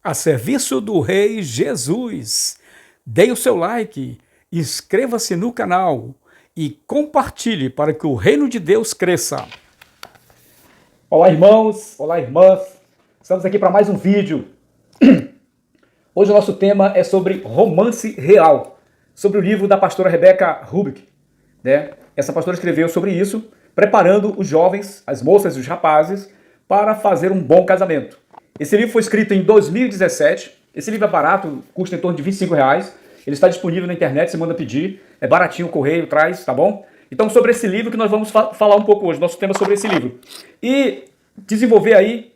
A serviço do Rei Jesus. Dê o seu like, inscreva-se no canal e compartilhe para que o reino de Deus cresça. Olá, irmãos, olá, irmãs. Estamos aqui para mais um vídeo. Hoje o nosso tema é sobre romance real, sobre o livro da pastora Rebecca Rubik, né? Essa pastora escreveu sobre isso, preparando os jovens, as moças e os rapazes para fazer um bom casamento. Esse livro foi escrito em 2017. Esse livro é barato, custa em torno de R$25. Ele está disponível na internet, você manda pedir. É baratinho, o correio traz, tá bom? Então, sobre esse livro que nós vamos falar um pouco hoje. Nosso tema é sobre esse livro. E desenvolver aí...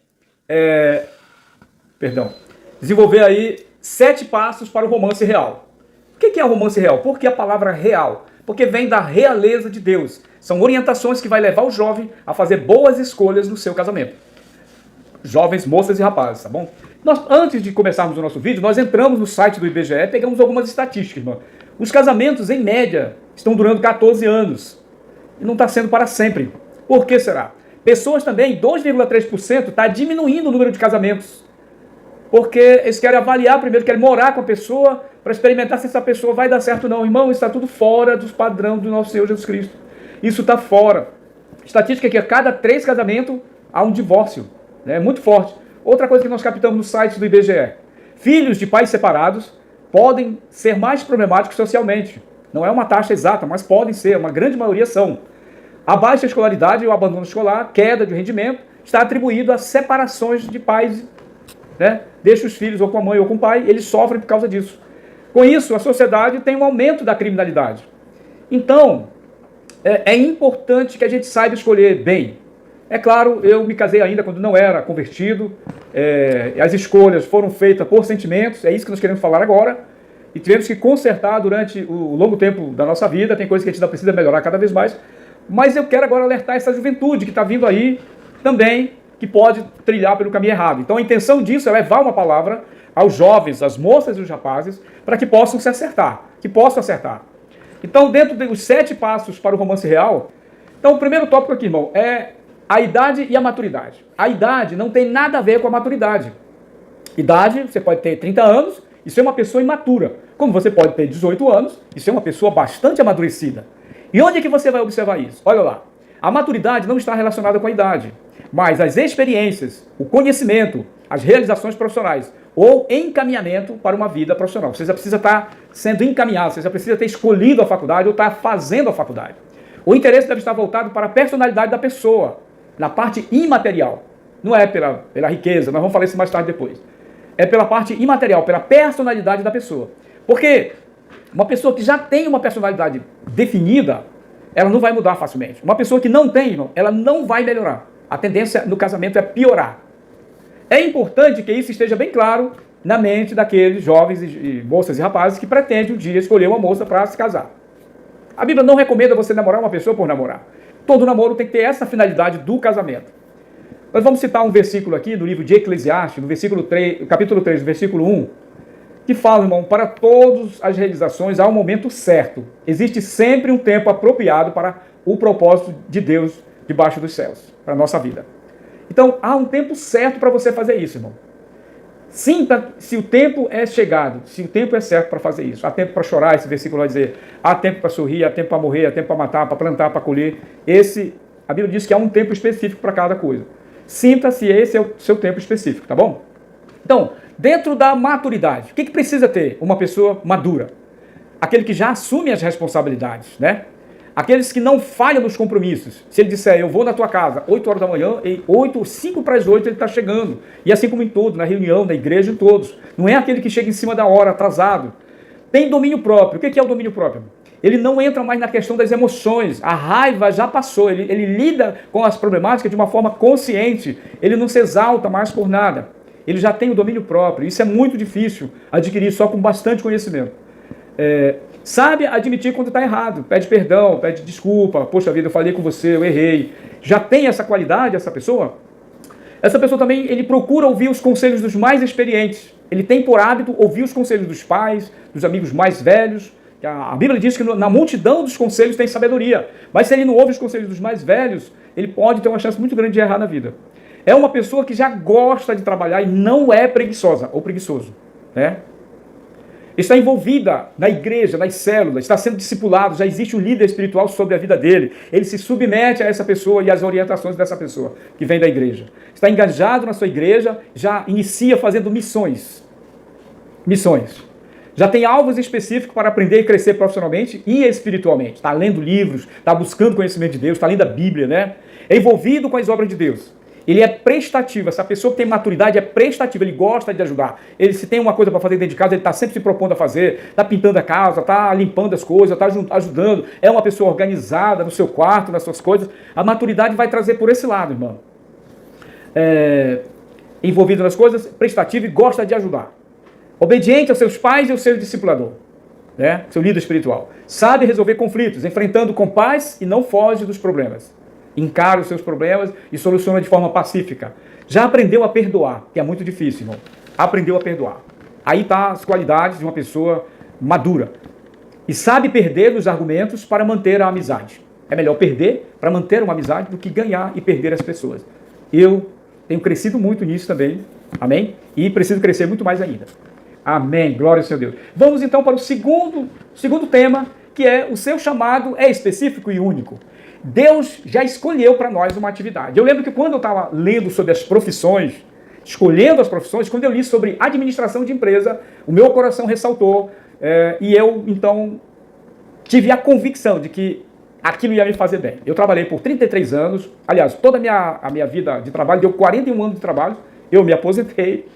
Desenvolver aí 7 passos para o romance real. O que é o romance real? Por que a palavra real? Porque vem da realeza de Deus. São orientações que vai levar o jovem a fazer boas escolhas no seu casamento. Jovens, moças e rapazes, tá bom? Antes de começarmos o nosso vídeo, nós entramos no site do IBGE e pegamos algumas estatísticas, irmão. Os casamentos, em média, estão durando 14 anos. E não está sendo para sempre. Por que será? Pessoas também, 2,3%, está diminuindo o número de casamentos. Porque eles querem avaliar primeiro, querem morar com a pessoa, para experimentar se essa pessoa vai dar certo ou não. Irmão, isso está tudo fora dos padrões do nosso Senhor Jesus Cristo. Isso está fora. Estatística é que a cada 3 casamentos há um divórcio. É muito forte. Outra coisa que nós captamos no site do IBGE. Filhos de pais separados podem ser mais problemáticos socialmente. Não é uma taxa exata, mas podem ser, uma grande maioria são. A baixa escolaridade e o abandono escolar, queda de rendimento, está atribuído a separações de pais, né? Deixa os filhos ou com a mãe ou com o pai, eles sofrem por causa disso. Com isso, a sociedade tem um aumento da criminalidade. Então, é importante que a gente saiba escolher bem. É claro, eu me casei ainda quando não era convertido, as escolhas foram feitas por sentimentos, é isso que nós queremos falar agora, e tivemos que consertar durante o longo tempo da nossa vida, tem coisas que a gente ainda precisa melhorar cada vez mais, mas eu quero agora alertar essa juventude que está vindo aí também, que pode trilhar pelo caminho errado. Então a intenção disso é levar uma palavra aos jovens, às moças e os rapazes, para que possam se acertar, que possam acertar. Então, dentro dos 7 passos para o romance real, então o primeiro tópico aqui, irmão, é a idade e a maturidade. A idade não tem nada a ver com a maturidade. Idade, você pode ter 30 anos e ser uma pessoa imatura. Como você pode ter 18 anos e ser uma pessoa bastante amadurecida. E onde é que você vai observar isso? Olha lá. A maturidade não está relacionada com a idade, mas as experiências, o conhecimento, as realizações profissionais ou encaminhamento para uma vida profissional. Você já precisa estar sendo encaminhado, você já precisa ter escolhido a faculdade ou estar fazendo a faculdade. O interesse deve estar voltado para a personalidade da pessoa, na parte imaterial. Não é pela riqueza, nós vamos falar isso mais tarde depois. É pela parte imaterial, pela personalidade da pessoa. Porque uma pessoa que já tem uma personalidade definida, ela não vai mudar facilmente. Uma pessoa que não tem, irmão, ela não vai melhorar. A tendência no casamento é piorar. É importante que isso esteja bem claro na mente daqueles jovens e moças e rapazes que pretendem um dia escolher uma moça para se casar. A Bíblia não recomenda você namorar uma pessoa por namorar. Todo namoro tem que ter essa finalidade do casamento. Nós vamos citar um versículo aqui no livro de Eclesiastes, no capítulo 3, versículo 1, que fala, irmão, para todas as realizações há um momento certo. Existe sempre um tempo apropriado para o propósito de Deus debaixo dos céus, para a nossa vida. Então, há um tempo certo para você fazer isso, irmão. Sinta se o tempo é chegado, se o tempo é certo para fazer isso. Há tempo para chorar, esse versículo vai dizer. Há tempo para sorrir, há tempo para morrer, há tempo para matar, para plantar, para colher. A Bíblia diz que há um tempo específico para cada coisa. Sinta se esse é o seu tempo específico, tá bom? Então, dentro da maturidade, o que precisa ter uma pessoa madura? Aquele que já assume as responsabilidades, né? Aqueles que não falham nos compromissos. Se ele disser, eu vou na tua casa 8 horas da manhã, e 5 para as 8 ele está chegando. E assim como em tudo, na reunião, na igreja, em todos. Não é aquele que chega em cima da hora, atrasado. Tem domínio próprio. O que é o domínio próprio? Ele não entra mais na questão das emoções. A raiva já passou. Ele lida com as problemáticas de uma forma consciente. Ele não se exalta mais por nada. Ele já tem o domínio próprio. Isso é muito difícil adquirir só com bastante conhecimento. Sabe admitir quando está errado, pede perdão, pede desculpa, poxa vida, eu falei com você, eu errei. Já tem essa qualidade, essa pessoa? Essa pessoa também, ele procura ouvir os conselhos dos mais experientes. Ele tem por hábito ouvir os conselhos dos pais, dos amigos mais velhos. A Bíblia diz que na multidão dos conselhos tem sabedoria. Mas se ele não ouve os conselhos dos mais velhos, ele pode ter uma chance muito grande de errar na vida. É uma pessoa que já gosta de trabalhar e não é preguiçosa ou preguiçoso, né? Está envolvida na igreja, nas células, está sendo discipulado, já existe um líder espiritual sobre a vida dele. Ele se submete a essa pessoa e às orientações dessa pessoa que vem da igreja. Está engajado na sua igreja, já inicia fazendo missões. Já tem alvos específicos para aprender e crescer profissionalmente e espiritualmente. Está lendo livros, está buscando conhecimento de Deus, está lendo a Bíblia, né? É envolvido com as obras de Deus. Ele é prestativo, essa pessoa que tem maturidade é prestativa, ele gosta de ajudar. Ele, se tem uma coisa para fazer dentro de casa, ele está sempre se propondo a fazer, está pintando a casa, está limpando as coisas, está ajudando. É uma pessoa organizada no seu quarto, nas suas coisas. A maturidade vai trazer por esse lado, irmão. Envolvido nas coisas, prestativo e gosta de ajudar. Obediente aos seus pais e ao seu discipulador, né? Seu líder espiritual. Sabe resolver conflitos, enfrentando com paz e não foge dos problemas. Encara os seus problemas e soluciona de forma pacífica. Já aprendeu a perdoar, que é muito difícil, irmão. Aprendeu a perdoar. Aí tá as qualidades de uma pessoa madura. E sabe perder os argumentos para manter a amizade. É melhor perder para manter uma amizade do que ganhar e perder as pessoas. Eu tenho crescido muito nisso também, amém? E preciso crescer muito mais ainda. Amém, glória ao Senhor Deus. Vamos então para o segundo tema, que é o seu chamado é específico e único. Deus já escolheu para nós uma atividade. Eu lembro que quando eu estava lendo sobre as profissões, escolhendo as profissões, quando eu li sobre administração de empresa, o meu coração ressaltou e eu, então, tive a convicção de que aquilo ia me fazer bem. Eu trabalhei por 33 anos, aliás, toda a minha vida de trabalho, deu 41 anos de trabalho, eu me aposentei,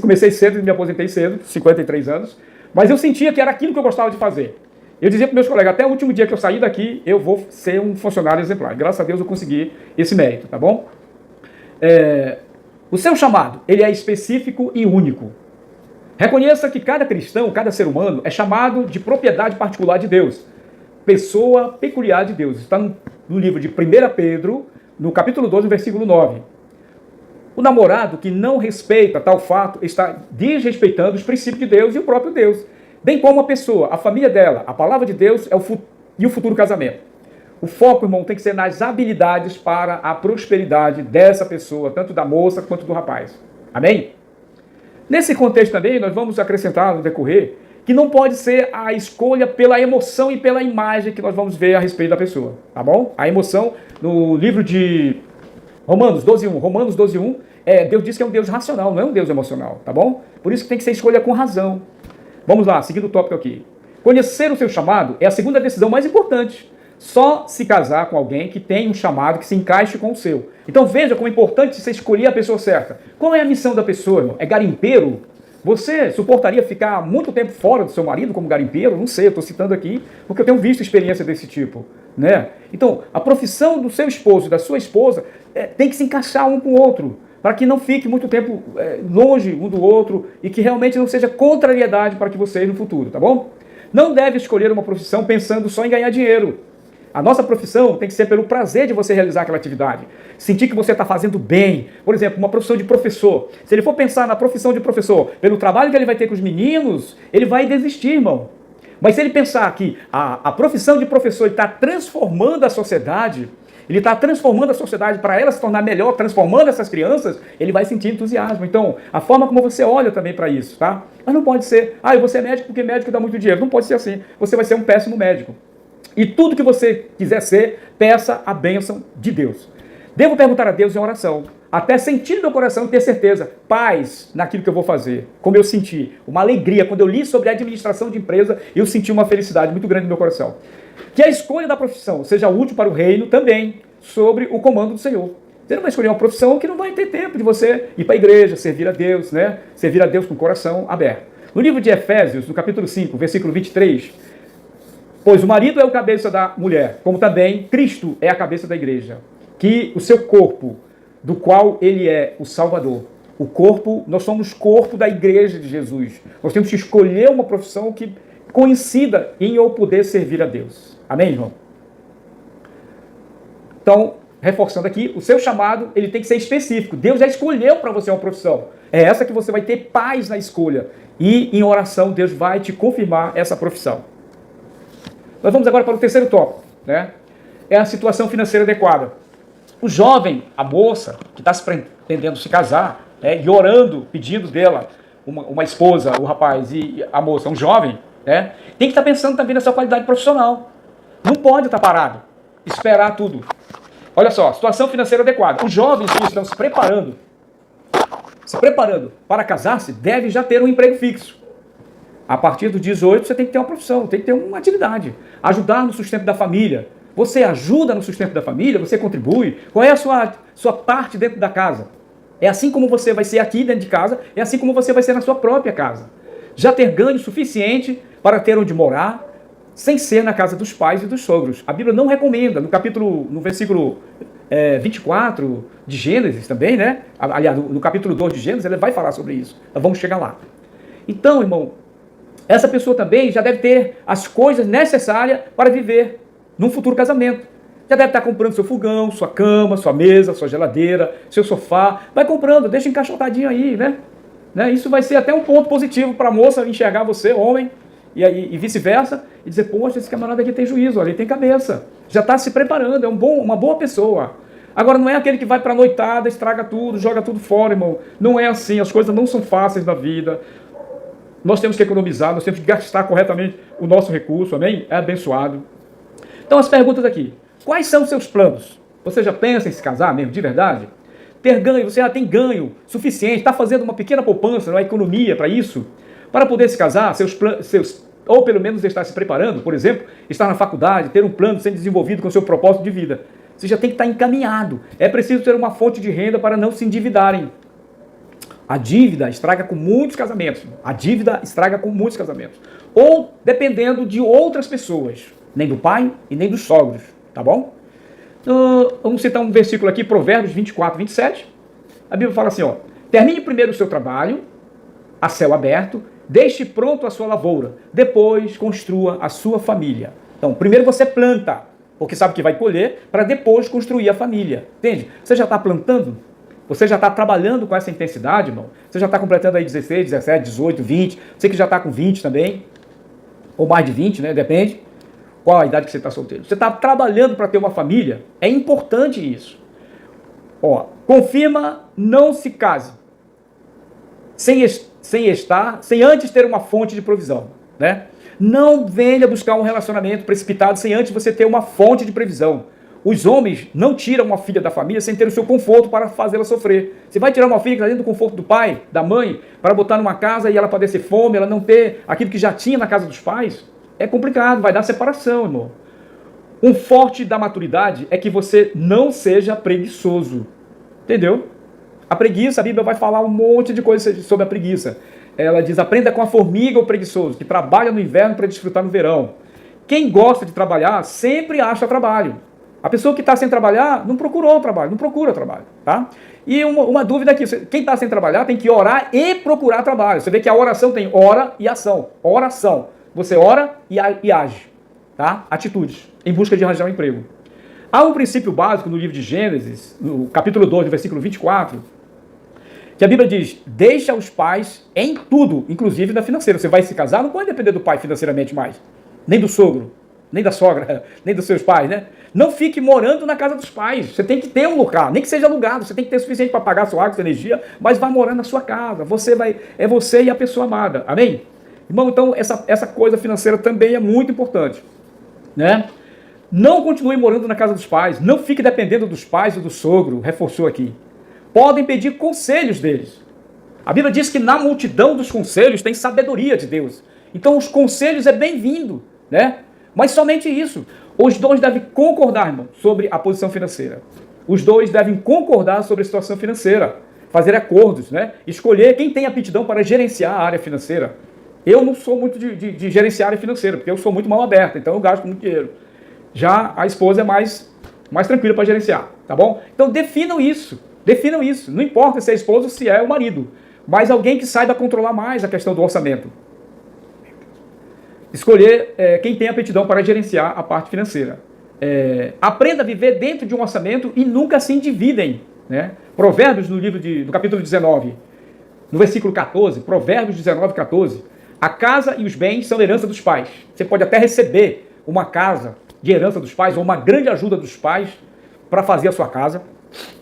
comecei cedo e me aposentei cedo, 53 anos, mas eu sentia que era aquilo que eu gostava de fazer. Eu dizia para meus colegas, até o último dia que eu sair daqui, eu vou ser um funcionário exemplar. Graças a Deus eu consegui esse mérito, tá bom? O seu chamado, ele é específico e único. Reconheça que cada cristão, cada ser humano, é chamado de propriedade particular de Deus. Pessoa peculiar de Deus. Está no livro de 1 Pedro, no capítulo 12, versículo 9. O namorado que não respeita tal fato está desrespeitando os princípios de Deus e o próprio Deus. Bem como a pessoa, a família dela, a palavra de Deus e o futuro casamento. O foco, irmão, tem que ser nas habilidades para a prosperidade dessa pessoa, tanto da moça quanto do rapaz. Amém? Nesse contexto também, nós vamos acrescentar no decorrer que não pode ser a escolha pela emoção e pela imagem que nós vamos ver a respeito da pessoa, tá bom? A emoção, no livro de Romanos 12:1, Deus diz que é um Deus racional, não é um Deus emocional, tá bom? Por isso que tem que ser escolha com razão. Vamos lá, seguindo o tópico aqui. Conhecer o seu chamado é a segunda decisão mais importante. Só se casar com alguém que tem um chamado que se encaixe com o seu. Então veja como é importante você escolher a pessoa certa. Qual é a missão da pessoa, irmão? É garimpeiro? Você suportaria ficar muito tempo fora do seu marido como garimpeiro? Não sei, eu estou citando aqui porque eu tenho visto experiência desse tipo, né? Então, a profissão do seu esposo e da sua esposa tem que se encaixar um com o outro, para que não fique muito tempo longe um do outro e que realmente não seja contrariedade para que vocês no futuro, tá bom? Não deve escolher uma profissão pensando só em ganhar dinheiro. A nossa profissão tem que ser pelo prazer de você realizar aquela atividade. Sentir que você está fazendo bem. Por exemplo, uma profissão de professor. Se ele for pensar na profissão de professor, pelo trabalho que ele vai ter com os meninos, ele vai desistir, irmão. Mas se ele pensar que a profissão de professor está transformando a sociedade, ele está transformando a sociedade para ela se tornar melhor, transformando essas crianças, ele vai sentir entusiasmo. Então, a forma como você olha também para isso, tá? Mas não pode ser, eu vou ser médico porque médico dá muito dinheiro. Não pode ser assim. Você vai ser um péssimo médico. E tudo que você quiser ser, peça a bênção de Deus. Devo perguntar a Deus em oração, até sentir no meu coração e ter certeza, paz naquilo que eu vou fazer, como eu senti, uma alegria. Quando eu li sobre a administração de empresa, eu senti uma felicidade muito grande no meu coração. Que a escolha da profissão seja útil para o reino também, sobre o comando do Senhor. Você não vai escolher uma profissão que não vai ter tempo de você ir para a igreja, servir a Deus, né? Servir a Deus com o coração aberto. No livro de Efésios, no capítulo 5, versículo 23, pois o marido é o cabeça da mulher, como também Cristo é a cabeça da igreja, que o seu corpo, do qual ele é o Salvador. O corpo, nós somos corpo da igreja de Jesus. Nós temos que escolher uma profissão que coincida em eu poder servir a Deus. Amém, irmão? Então, reforçando aqui, o seu chamado, ele tem que ser específico. Deus já escolheu para você uma profissão. É essa que você vai ter paz na escolha. E em oração, Deus vai te confirmar essa profissão. Nós vamos agora para o terceiro tópico, né? É a situação financeira adequada. O jovem, a moça que está se pretendendo se casar, né, e orando, pedindo dela uma esposa, o rapaz e a moça, um jovem, né, tem que estar pensando também na sua qualidade profissional. Não pode estar parado, esperar tudo. Olha só, situação financeira adequada. Os jovens que estão se preparando para casar-se, devem já ter um emprego fixo. A partir dos 18, você tem que ter uma profissão, tem que ter uma atividade. Ajudar no sustento da família. Você ajuda no sustento da família, você contribui. Qual é a sua parte dentro da casa? É assim como você vai ser aqui dentro de casa, é assim como você vai ser na sua própria casa. Já ter ganho suficiente para ter onde morar, sem ser na casa dos pais e dos sogros. A Bíblia não recomenda, no versículo 24 de Gênesis também, né? Aliás, no capítulo 2 de Gênesis, ele vai falar sobre isso. Nós vamos chegar lá. Então, irmão, essa pessoa também já deve ter as coisas necessárias para viver num futuro casamento. Já deve estar comprando seu fogão, sua cama, sua mesa, sua geladeira, seu sofá. Vai comprando, deixa encaixotadinho aí, né? Isso vai ser até um ponto positivo para a moça enxergar você, homem, e vice-versa, e dizer, poxa, esse camarada aqui tem juízo, olha, ele tem cabeça. Já está se preparando, é uma boa pessoa. Agora, não é aquele que vai para a noitada, estraga tudo, joga tudo fora, irmão. Não é assim, as coisas não são fáceis na vida. Nós temos que economizar, nós temos que gastar corretamente o nosso recurso, amém? É abençoado. Então, as perguntas aqui. Quais são os seus planos? Você já pensa em se casar mesmo, de verdade? Ter ganho, você já tem ganho suficiente, está fazendo uma pequena poupança, uma economia para isso? Para poder se casar, ou pelo menos estar se preparando, por exemplo, estar na faculdade, ter um plano sendo desenvolvido com o seu propósito de vida. Você já tem que estar encaminhado. É preciso ter uma fonte de renda para não se endividarem. A dívida estraga com muitos casamentos. Ou dependendo de outras pessoas. Nem do pai e nem dos sogros. Tá bom? Vamos citar um versículo aqui, Provérbios 24, 27. A Bíblia fala assim, ó. Termine primeiro o seu trabalho, a céu aberto, deixe pronto a sua lavoura, depois construa a sua família. Então, primeiro você planta, porque sabe que vai colher, para depois construir a família. Entende? Você já está plantando? Você já está trabalhando com essa intensidade, irmão? Você já está completando aí 16, 17, 18, 20. Você que já está com 20 também. Ou mais de 20, né? Depende. Qual a idade que você está solteiro? Você está trabalhando para ter uma família? É importante isso. Ó, confirma, não se case. Sem antes ter uma fonte de provisão, né? Não venha buscar um relacionamento precipitado sem antes você ter uma fonte de previsão. Os homens não tiram uma filha da família sem ter o seu conforto para fazê-la sofrer. Você vai tirar uma filha que está dentro do conforto do pai, da mãe, para botar numa casa e ela padecer fome, ela não ter aquilo que já tinha na casa dos pais? É complicado, vai dar separação, irmão. Um forte da maturidade é que você não seja preguiçoso. Entendeu? A preguiça, a Bíblia vai falar um monte de coisas sobre a preguiça. Ela diz, aprenda com a formiga ou preguiçoso, que trabalha no inverno para desfrutar no verão. Quem gosta de trabalhar sempre acha trabalho. A pessoa que está sem trabalhar não procura trabalho, tá? E uma dúvida aqui, quem está sem trabalhar tem que orar e procurar trabalho. Você vê que a oração tem ora e ação. Oração. Você ora e age, tá? Atitudes, em busca de arranjar um emprego. Há um princípio básico no livro de Gênesis, no capítulo 2, no versículo 24, que a Bíblia diz, deixa os pais em tudo, inclusive na financeira. Você vai se casar, não pode depender do pai financeiramente mais, nem do sogro, nem da sogra, nem dos seus pais, né? Não fique morando na casa dos pais. Você tem que ter um lugar, nem que seja alugado. Você tem que ter o suficiente para pagar sua água, sua energia, mas vai morar na sua casa. É você e a pessoa amada. Amém? Irmão, então essa coisa financeira também é muito importante, né? Não continue morando na casa dos pais. Não fique dependendo dos pais ou do sogro. Reforçou aqui. Podem pedir conselhos deles. A Bíblia diz que na multidão dos conselhos tem sabedoria de Deus. Então os conselhos é bem-vindo, né? Mas somente isso. Os dois devem concordar, irmão, sobre a posição financeira. Os dois devem concordar sobre a situação financeira. Fazer acordos, né? Escolher quem tem aptidão para gerenciar a área financeira. Eu não sou muito de gerenciar a área financeira, porque eu sou muito mal aberto, então eu gasto muito dinheiro. Já a esposa é mais tranquila para gerenciar, tá bom? Então definam isso. Não importa se é a esposa ou se é o marido, mas alguém que saiba controlar mais a questão do orçamento. Escolher quem tem aptidão para gerenciar a parte financeira. Aprenda a viver dentro de um orçamento e nunca se endividem, né? Provérbios, no capítulo 19, no versículo 14, Provérbios 19, 14, a casa e os bens são herança dos pais. Você pode até receber uma casa de herança dos pais ou uma grande ajuda dos pais, para fazer a sua casa.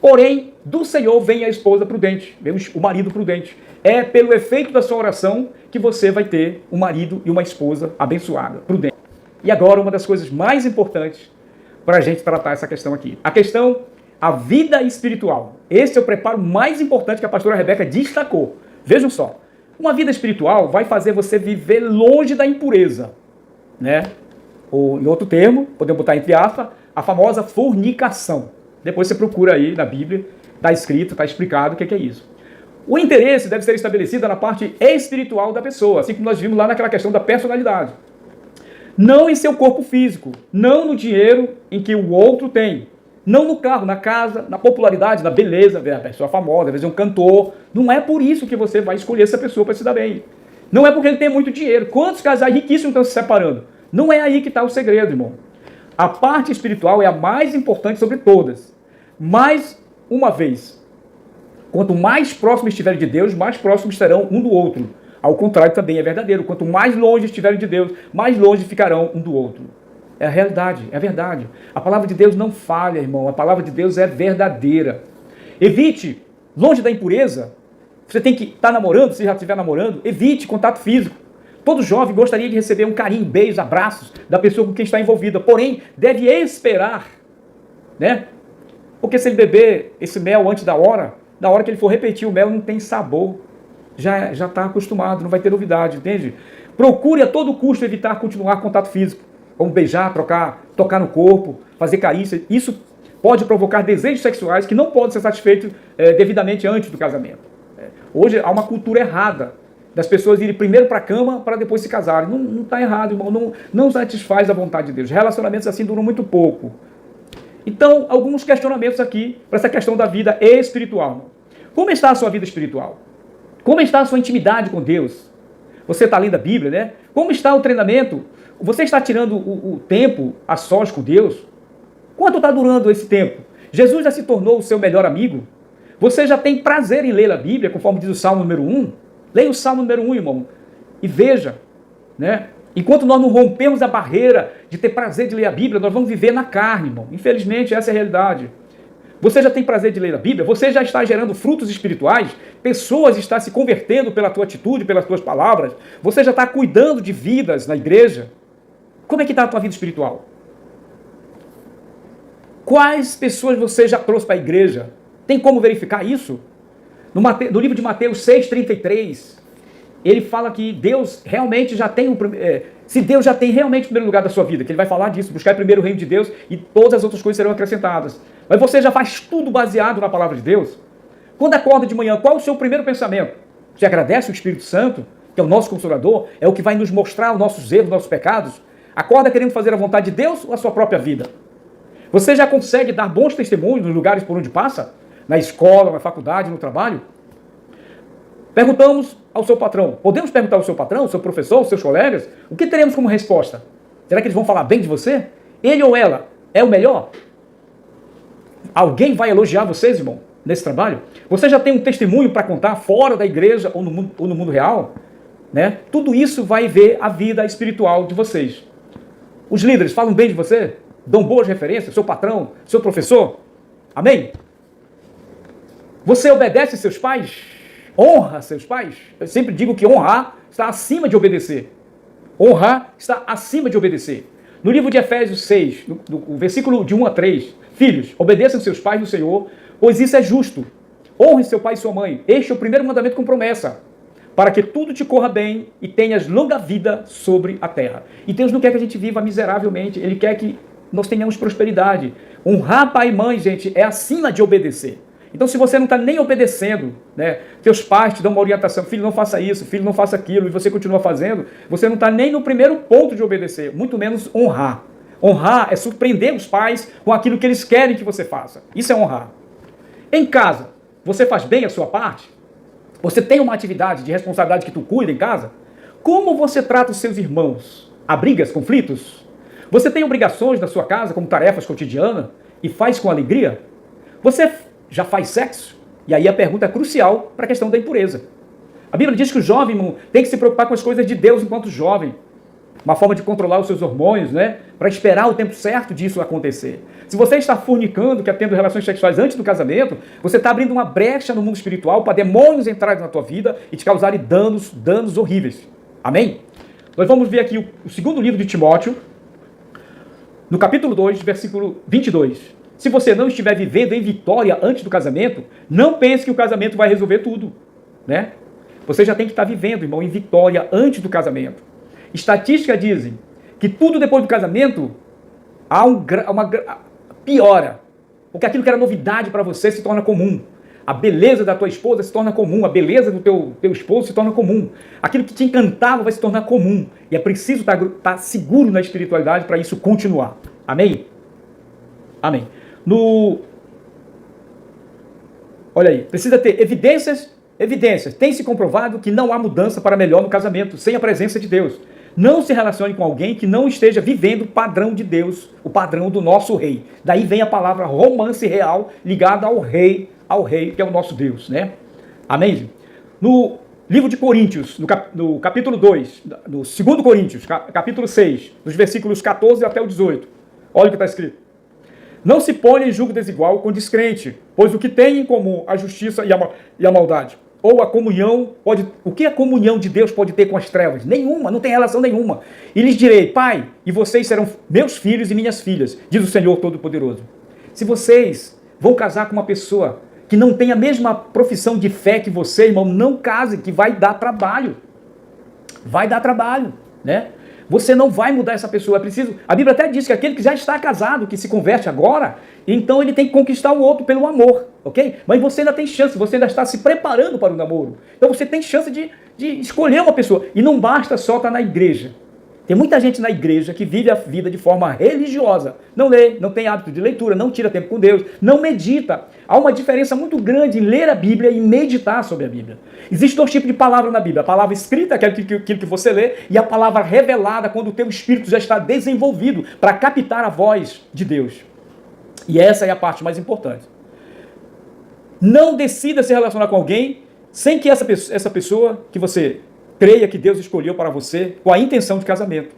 Porém, do Senhor vem a esposa prudente, vem o marido prudente. É pelo efeito da sua oração que você vai ter um marido e uma esposa abençoada, prudente. E agora, uma das coisas mais importantes para a gente tratar essa questão aqui. A vida espiritual. Esse é o preparo mais importante que a pastora Rebeca destacou. Vejam só, uma vida espiritual vai fazer você viver longe da impureza, né? Ou, em outro termo, podemos botar entre aspas, a famosa fornicação. Depois você procura aí na Bíblia, está escrito, está explicado o que é isso. O interesse deve ser estabelecido na parte espiritual da pessoa, assim como nós vimos lá naquela questão da personalidade. Não em seu corpo físico, não no dinheiro em que o outro tem, não no carro, na casa, na popularidade, na beleza, a pessoa famosa, às vezes é um cantor. Não é por isso que você vai escolher essa pessoa para se dar bem. Não é porque ele tem muito dinheiro. Quantos casais riquíssimos estão se separando? Não é aí que está o segredo, irmão. A parte espiritual é a mais importante sobre todas. Mais uma vez, quanto mais próximos estiverem de Deus, mais próximos estarão um do outro. Ao contrário, também é verdadeiro. Quanto mais longe estiverem de Deus, mais longe ficarão um do outro. É a realidade, é a verdade. A palavra de Deus não falha, irmão. A palavra de Deus é verdadeira. Evite, longe da impureza. Você tem que estar namorando, se já estiver namorando, evite contato físico. Todo jovem gostaria de receber um carinho, beijos, abraços da pessoa com quem está envolvida. Porém, deve esperar, né? Porque se ele beber esse mel antes da hora que ele for repetir o mel, não tem sabor. Já está acostumado, não vai ter novidade, entende? Procure a todo custo evitar continuar contato físico. Como beijar, tocar no corpo, fazer carícia. Isso pode provocar desejos sexuais que não podem ser satisfeitos devidamente antes do casamento. Hoje há uma cultura errada das pessoas irem primeiro para a cama para depois se casarem. Não está errado, irmão. Não satisfaz a vontade de Deus. Relacionamentos assim duram muito pouco. Então, alguns questionamentos aqui para essa questão da vida espiritual. Como está a sua vida espiritual? Como está a sua intimidade com Deus? Você está lendo a Bíblia, né? Como está o treinamento? Você está tirando o tempo a sós com Deus? Quanto está durando esse tempo? Jesus já se tornou o seu melhor amigo? Você já tem prazer em ler a Bíblia, conforme diz o Salmo número 1? Leia o Salmo número 1, irmão, e veja, né? Enquanto nós não rompemos a barreira de ter prazer de ler a Bíblia, nós vamos viver na carne, irmão. Infelizmente, essa é a realidade. Você já tem prazer de ler a Bíblia? Você já está gerando frutos espirituais? Pessoas estão se convertendo pela tua atitude, pelas tuas palavras? Você já está cuidando de vidas na igreja? Como é que está a tua vida espiritual? Quais pessoas você já trouxe para a igreja? Tem como verificar isso? No livro de Mateus 6,33, ele fala que Deus realmente já tem se Deus já tem realmente o primeiro lugar da sua vida, que ele vai falar disso, buscar primeiro o reino de Deus e todas as outras coisas serão acrescentadas. Mas você já faz tudo baseado na palavra de Deus? Quando acorda de manhã, qual é o seu primeiro pensamento? Você agradece o Espírito Santo, que é o nosso Consolador, é o que vai nos mostrar os nossos erros, os nossos pecados? Acorda querendo fazer a vontade de Deus ou a sua própria vida? Você já consegue dar bons testemunhos nos lugares por onde passa? Na escola, na faculdade, no trabalho? Perguntamos ao seu patrão. Podemos perguntar ao seu patrão, ao seu professor, aos seus colegas? O que teremos como resposta? Será que eles vão falar bem de você? Ele ou ela é o melhor? Alguém vai elogiar vocês, irmão, nesse trabalho? Você já tem um testemunho para contar fora da igreja ou no mundo real? Né? Tudo isso vai ver a vida espiritual de vocês. Os líderes falam bem de você? Dão boas referências? Seu patrão? Seu professor? Amém? Você obedece seus pais? Honra seus pais? Eu sempre digo que honrar está acima de obedecer. Honrar está acima de obedecer. No livro de Efésios 6, no versículo de 1 a 3, filhos, obedeçam seus pais no Senhor, pois isso é justo. Honre seu pai e sua mãe. Este é o primeiro mandamento com promessa, para que tudo te corra bem e tenhas longa vida sobre a terra. E Deus não quer que a gente viva miseravelmente, Ele quer que nós tenhamos prosperidade. Honrar pai e mãe, gente, é acima de obedecer. Então, se você não está nem obedecendo, né, teus pais te dão uma orientação, filho, não faça isso, filho, não faça aquilo, e você continua fazendo, você não está nem no primeiro ponto de obedecer, muito menos honrar. Honrar é surpreender os pais com aquilo que eles querem que você faça. Isso é honrar. Em casa, você faz bem a sua parte? Você tem uma atividade de responsabilidade que tu cuida em casa? Como você trata os seus irmãos? Há brigas, conflitos? Você tem obrigações na sua casa, como tarefas cotidianas, e faz com alegria? Você já faz sexo? E aí a pergunta é crucial para a questão da impureza. A Bíblia diz que o jovem tem que se preocupar com as coisas de Deus enquanto jovem. uma forma de controlar os seus hormônios, né? Para esperar o tempo certo disso acontecer. Se você está fornicando, que é tendo relações sexuais antes do casamento, você está abrindo uma brecha no mundo espiritual para demônios entrarem na tua vida e te causarem danos horríveis. Amém? Nós vamos ver aqui o segundo livro de Timóteo, no capítulo 2, versículo 22. Se você não estiver vivendo em vitória antes do casamento, não pense que o casamento vai resolver tudo, né? Você já tem que estar vivendo, irmão, em vitória antes do casamento. Estatísticas dizem que tudo depois do casamento há uma piora, porque aquilo que era novidade para você se torna comum. A beleza da tua esposa se torna comum, a beleza do teu esposo se torna comum. Aquilo que te encantava vai se tornar comum. E é preciso estar seguro na espiritualidade para isso continuar. Amém? Amém. Olha aí, precisa ter evidências. Tem se comprovado que não há mudança para melhor no casamento sem a presença de Deus. Não se relacione com alguém que não esteja vivendo o padrão de Deus, o padrão do nosso rei. Daí vem a palavra romance real ligada ao rei, que é o nosso Deus, né? Amém? No livro de Coríntios, no capítulo 2, no 2 Coríntios, capítulo 6, dos versículos 14 até o 18. Olha o que está escrito. Não se ponha em julgo desigual com descrente, pois o que tem em comum a justiça e a maldade? Ou a comunhão o que a comunhão de Deus pode ter com as trevas? Nenhuma, não tem relação nenhuma. E lhes direi, Pai, e vocês serão meus filhos e minhas filhas, diz o Senhor Todo-Poderoso. Se vocês vão casar com uma pessoa que não tem a mesma profissão de fé que você, irmão, não case, que vai dar trabalho. Vai dar trabalho, né? Você não vai mudar essa pessoa, é preciso... A Bíblia até diz que aquele que já está casado, que se converte agora, então ele tem que conquistar o outro pelo amor, ok? Mas você ainda tem chance, você ainda está se preparando para o namoro. Então você tem chance de escolher uma pessoa. E não basta só estar na igreja. Tem muita gente na igreja que vive a vida de forma religiosa. Não lê, não tem hábito de leitura, não tira tempo com Deus, não medita. Há uma diferença muito grande em ler a Bíblia e meditar sobre a Bíblia. Existem dois tipos de palavra na Bíblia. A palavra escrita, aquilo que você lê, e a palavra revelada, quando o teu espírito já está desenvolvido para captar a voz de Deus. E essa é a parte mais importante. Não decida se relacionar com alguém sem que essa pessoa que você creia que Deus escolheu para você com a intenção de casamento.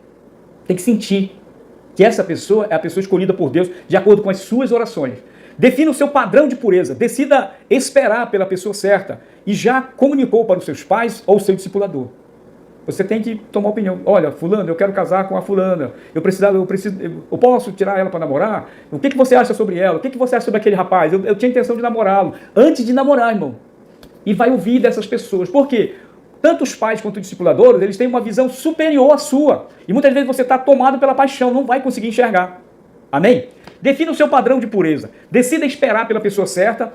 Tem que sentir que essa pessoa é a pessoa escolhida por Deus de acordo com as suas orações. Defina o seu padrão de pureza. Decida esperar pela pessoa certa. E já comunicou para os seus pais ou o seu discipulador. Você tem que tomar opinião. Olha, fulano, eu quero casar com a fulana. Eu posso tirar ela para namorar? O que você acha sobre ela? O que você acha sobre aquele rapaz? Eu tinha intenção de namorá-lo. Antes de namorar, irmão. E vai ouvir dessas pessoas. Por quê? Tanto os pais quanto os discipuladores, eles têm uma visão superior à sua. E muitas vezes você está tomado pela paixão, não vai conseguir enxergar. Amém? Defina o seu padrão de pureza. Decida esperar pela pessoa certa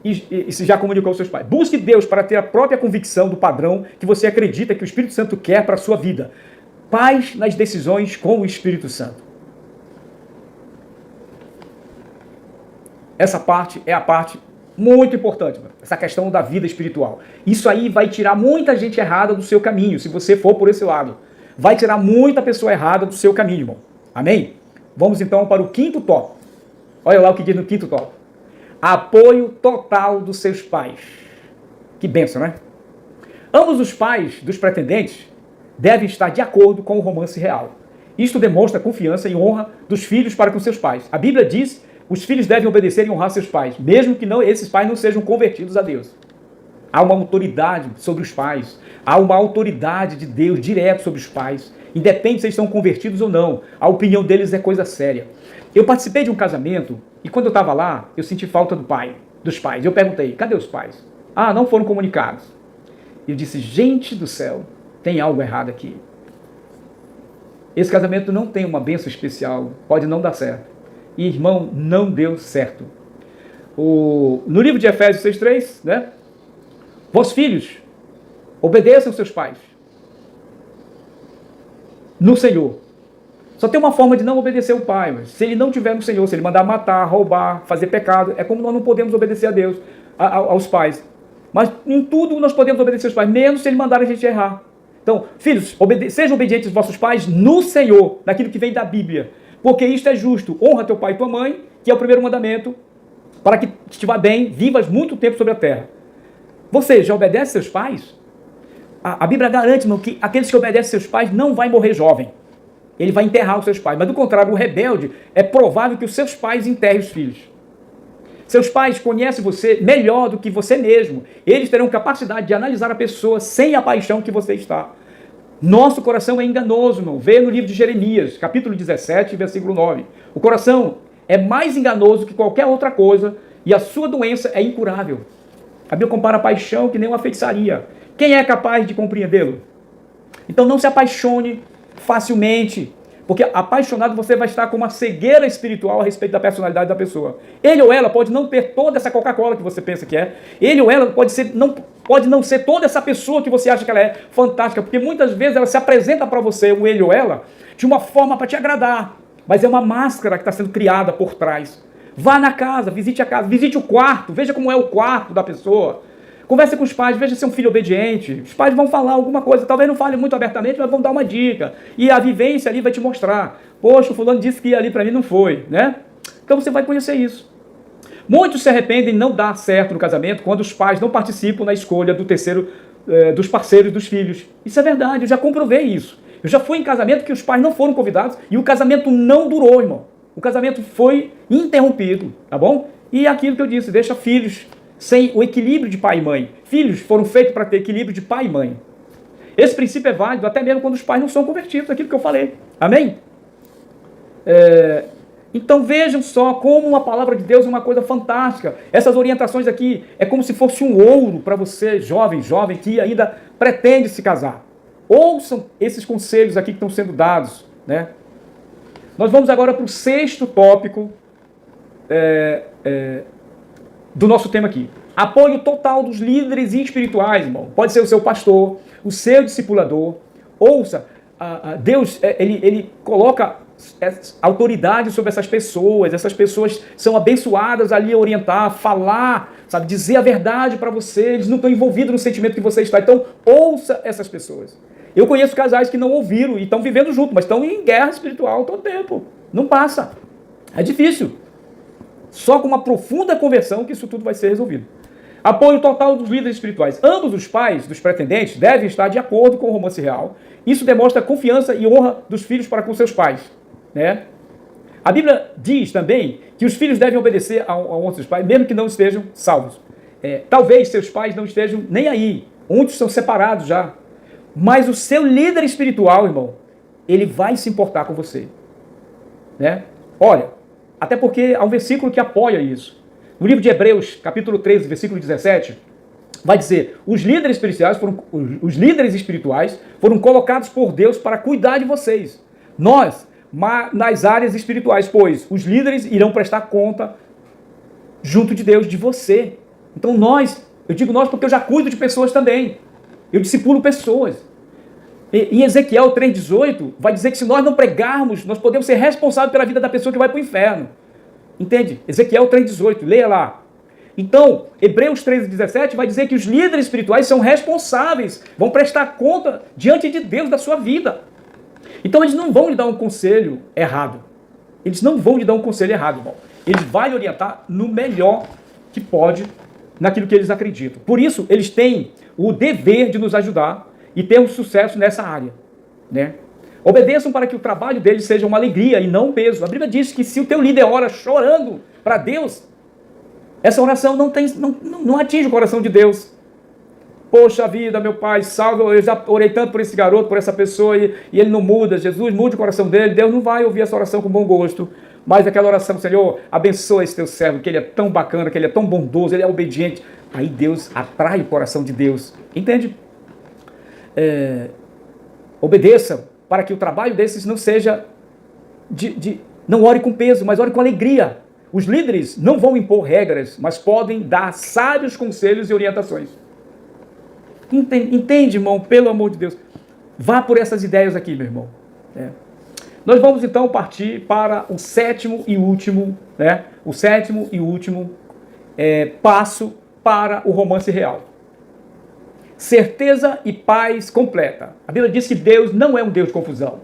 e se já comunicou aos seus pais. Busque Deus para ter a própria convicção do padrão que você acredita que o Espírito Santo quer para a sua vida. Paz nas decisões com o Espírito Santo. Essa parte é a parte muito importante, mano. Essa questão da vida espiritual. Isso aí vai tirar muita gente errada do seu caminho, se você for por esse lado. Vai tirar muita pessoa errada do seu caminho, irmão. Amém? Vamos então para o quinto tópico. Olha lá o que diz no quinto tópico. Apoio total dos seus pais. Que bênção, né? Ambos os pais dos pretendentes devem estar de acordo com o romance real. Isto demonstra confiança e honra dos filhos para com seus pais. A Bíblia diz: os filhos devem obedecer e honrar seus pais, mesmo que esses pais não sejam convertidos a Deus. Há uma autoridade sobre os pais. Há uma autoridade de Deus direto sobre os pais. Independe se eles estão convertidos ou não. A opinião deles é coisa séria. Eu participei de um casamento e quando eu estava lá, eu senti falta dos pais. Eu perguntei, cadê os pais? Ah, não foram comunicados. Eu disse, gente do céu, tem algo errado aqui. Esse casamento não tem uma bênção especial, pode não dar certo. E, irmão, não deu certo. No livro de Efésios 6,3, né? Vós filhos, obedeçam seus pais no Senhor. Só tem uma forma de não obedecer o pai. Mas se ele não tiver no Senhor, se ele mandar matar, roubar, fazer pecado, é como nós não podemos obedecer a Deus, aos pais. Mas em tudo nós podemos obedecer aos pais, menos se ele mandar a gente errar. Então, filhos, sejam obedientes aos vossos pais no Senhor, naquilo que vem da Bíblia. Porque isto é justo. Honra teu pai e tua mãe, que é o primeiro mandamento, para que te vá bem, vivas muito tempo sobre a terra. Você já obedece seus pais? A Bíblia garante, irmão, que aqueles que obedecem seus pais não vai morrer jovem. ele vai enterrar os seus pais. Mas do contrário, o rebelde, é provável que os seus pais enterrem os filhos. Seus pais conhecem você melhor do que você mesmo. Eles terão capacidade de analisar a pessoa sem a paixão que você está. Nosso coração é enganoso, irmão. Vê no livro de Jeremias, capítulo 17, versículo 9. O coração é mais enganoso que qualquer outra coisa e a sua doença é incurável. A Bíblia compara a paixão que nem uma feitiçaria. Quem é capaz de compreendê-lo? Então não se apaixone facilmente, porque apaixonado você vai estar com uma cegueira espiritual a respeito da personalidade da pessoa. Ele ou ela pode não ter toda essa Coca-Cola que você pensa que é. Ele ou ela pode não ser toda essa pessoa que você acha que ela é fantástica, porque muitas vezes ela se apresenta para você, o ele ou ela, de uma forma para te agradar. Mas é uma máscara que está sendo criada por trás. Vá na casa, visite o quarto, veja como é o quarto da pessoa. Converse com os pais, veja se é um filho obediente. Os pais vão falar alguma coisa, talvez não fale muito abertamente, mas vão dar uma dica. E a vivência ali vai te mostrar. Poxa, o fulano disse que ia ali para mim, não foi, né? Então você vai conhecer isso. Muitos se arrependem de não dar certo no casamento quando os pais não participam na escolha do terceiro, dos parceiros dos filhos. Isso é verdade, eu já comprovei isso. Eu já fui em casamento que os pais não foram convidados e o casamento não durou, irmão. O casamento foi interrompido, tá bom? E aquilo que eu disse, deixa filhos sem o equilíbrio de pai e mãe. Filhos foram feitos para ter equilíbrio de pai e mãe. Esse princípio é válido até mesmo quando os pais não são convertidos, aquilo que eu falei. Amém? Então vejam só como a palavra de Deus é uma coisa fantástica. Essas orientações aqui é como se fosse um ouro para você, jovem, que ainda pretende se casar. Ouçam esses conselhos aqui que estão sendo dados, né? Nós vamos agora para o 6º tópico do nosso tema aqui. Apoio total dos líderes espirituais, irmão. Pode ser o seu pastor, o seu discipulador. Ouça, Deus, ele coloca autoridade sobre essas pessoas são abençoadas ali a orientar, a falar, sabe, dizer a verdade para você, eles não estão envolvidos no sentimento que você está. Então, ouça essas pessoas. Eu conheço casais que não ouviram e estão vivendo junto, mas estão em guerra espiritual todo tempo. Não passa. É difícil. Só com uma profunda conversão que isso tudo vai ser resolvido. Apoio total dos líderes espirituais. Ambos os pais dos pretendentes devem estar de acordo com o romance real. Isso demonstra confiança e honra dos filhos para com seus pais, né? A Bíblia diz também que os filhos devem obedecer ao honra dos pais, mesmo que não estejam salvos. Talvez seus pais não estejam nem aí. Muitos são separados já. Mas o seu líder espiritual, irmão, ele vai se importar com você, né? Olha, até porque há um versículo que apoia isso. No livro de Hebreus, capítulo 13, versículo 17, vai dizer, os líderes espirituais foram colocados por Deus para cuidar de vocês. Nós, nas áreas espirituais, pois os líderes irão prestar conta junto de Deus de você. Então eu digo nós porque eu já cuido de pessoas também. Eu discipulo pessoas. Em Ezequiel 3,18, vai dizer que se nós não pregarmos, nós podemos ser responsáveis pela vida da pessoa que vai para o inferno. Entende? Ezequiel 3,18, leia lá. Então, Hebreus 13,17 vai dizer que os líderes espirituais são responsáveis, vão prestar conta diante de Deus da sua vida. Então, eles não vão lhe dar um conselho errado. Eles não vão lhe dar um conselho errado, irmão. Eles vão lhe orientar no melhor que pode, naquilo que eles acreditam. Por isso, eles têm o dever de nos ajudar e termos sucesso nessa área, né? Obedeçam para que o trabalho deles seja uma alegria e não um peso. A Bíblia diz que se o teu líder ora chorando para Deus, essa oração não atinge o coração de Deus. Poxa vida, meu pai, salve, eu já orei tanto por esse garoto, por essa pessoa, e ele não muda. Jesus, mude o coração dele. Deus não vai ouvir essa oração com bom gosto. Mas aquela oração, Senhor, abençoa esse teu servo, que ele é tão bacana, que ele é tão bondoso, ele é obediente. Aí Deus atrai o coração de Deus. Entende? Obedeçam para que o trabalho desses não seja não ore com peso, mas ore com alegria. Os líderes não vão impor regras, mas podem dar sábios conselhos e orientações. Entende, irmão? Pelo amor de Deus. Vá por essas ideias aqui, meu irmão. Nós vamos então partir para o 7º e último, né? O 7º e último passo para o romance real. Certeza e paz completa. A Bíblia diz que Deus não é um Deus de confusão.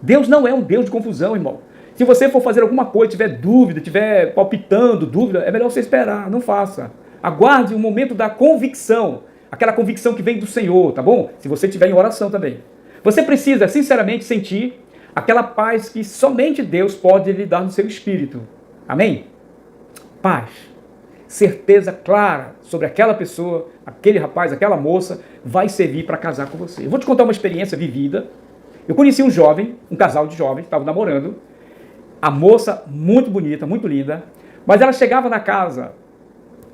Deus não é um Deus de confusão, irmão. Se você for fazer alguma coisa, tiver dúvida, tiver palpitando, dúvida, é melhor você esperar, não faça. Aguarde o momento da convicção, aquela convicção que vem do Senhor, tá bom? Se você estiver em oração também. Você precisa, sinceramente, sentir Aquela paz que somente Deus pode lhe dar no seu espírito. Amém? Paz. Certeza clara sobre aquela pessoa, aquele rapaz, aquela moça, vai servir para casar com você. Eu vou te contar uma experiência vivida. Eu conheci um jovem, um casal de jovens, estavam namorando. A moça, muito bonita, muito linda, mas ela chegava na casa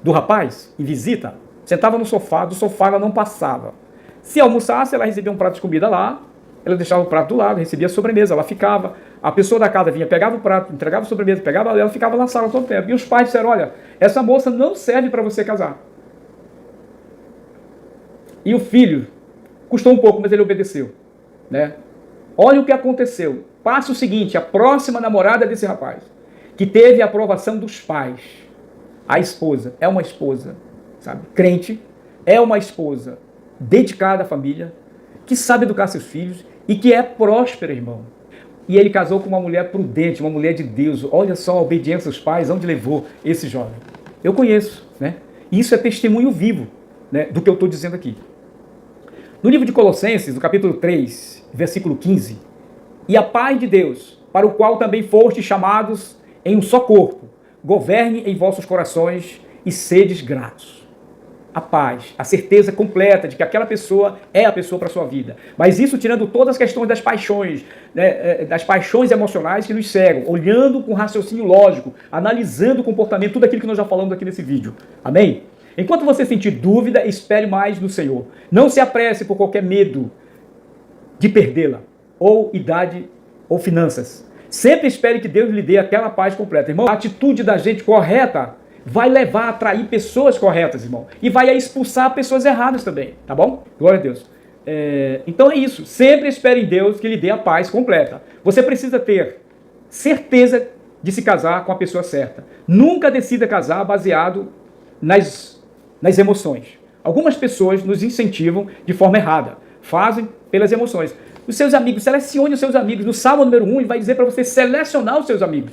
do rapaz, em visita, sentava no sofá, do sofá ela não passava. Se almoçasse, ela recebia um prato de comida lá, ela deixava o prato do lado, recebia a sobremesa, ela ficava, a pessoa da casa vinha, pegava o prato, entregava a sobremesa, pegava ela, ficava na sala todo o tempo. E os pais disseram, olha, essa moça não serve para você casar. E o filho, custou um pouco, mas ele obedeceu, né? Olha o que aconteceu. Passa o seguinte, a próxima namorada desse rapaz, que teve a aprovação dos pais, a esposa, é uma esposa, sabe, crente, é uma esposa dedicada à família, que sabe educar seus filhos e que é próspera, irmão. E ele casou com uma mulher prudente, uma mulher de Deus. Olha só a obediência aos pais, onde levou esse jovem. Eu conheço, né? E isso é testemunho vivo, né, do que eu estou dizendo aqui. No livro de Colossenses, no capítulo 3, versículo 15, e a paz de Deus, para o qual também fostes chamados em um só corpo, governe em vossos corações e sedes gratos. A paz, a certeza completa de que aquela pessoa é a pessoa para a sua vida. Mas isso tirando todas as questões das paixões, né, das paixões emocionais que nos cegam, olhando com raciocínio lógico, analisando o comportamento, tudo aquilo que nós já falamos aqui nesse vídeo. Amém? Enquanto você sentir dúvida, espere mais no Senhor. Não se apresse por qualquer medo de perdê-la, ou idade, ou finanças. Sempre espere que Deus lhe dê aquela paz completa. Irmão, a atitude da gente correta vai levar a atrair pessoas corretas, irmão. E vai expulsar pessoas erradas também, tá bom? Glória a Deus. Então é isso. Sempre espere em Deus que lhe dê a paz completa. Você precisa ter certeza de se casar com a pessoa certa. Nunca decida casar baseado nas emoções. Algumas pessoas nos incentivam de forma errada. Fazem pelas emoções. Os seus amigos, selecione os seus amigos. No Salmo número 1, ele vai dizer para você selecionar os seus amigos.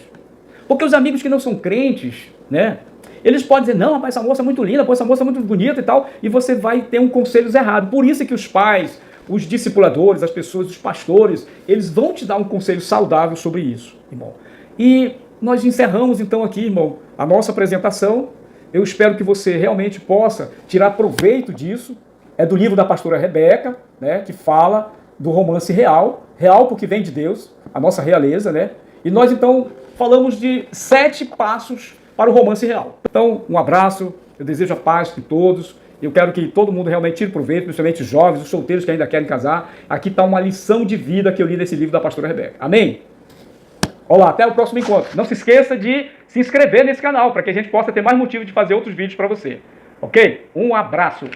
Porque os amigos que não são crentes, né? Eles podem dizer, não, rapaz, essa moça é muito linda, essa moça é muito bonita e tal, e você vai ter um conselho errado. Por isso é que os pais, os discipuladores, as pessoas, os pastores, eles vão te dar um conselho saudável sobre isso, irmão. E nós encerramos então aqui, irmão, a nossa apresentação. Eu espero que você realmente possa tirar proveito disso. É do livro da pastora Rebeca, né, que fala do romance real, real porque vem de Deus, a nossa realeza, né? E nós então falamos de 7 passos para o romance real. Então, um abraço, eu desejo a paz de todos, eu quero que todo mundo realmente tire proveito, principalmente os jovens, os solteiros que ainda querem casar. Aqui está uma lição de vida que eu li nesse livro da pastora Rebeca. Amém? Olá, até o próximo encontro. Não se esqueça de se inscrever nesse canal, para que a gente possa ter mais motivo de fazer outros vídeos para você. Ok? Um abraço.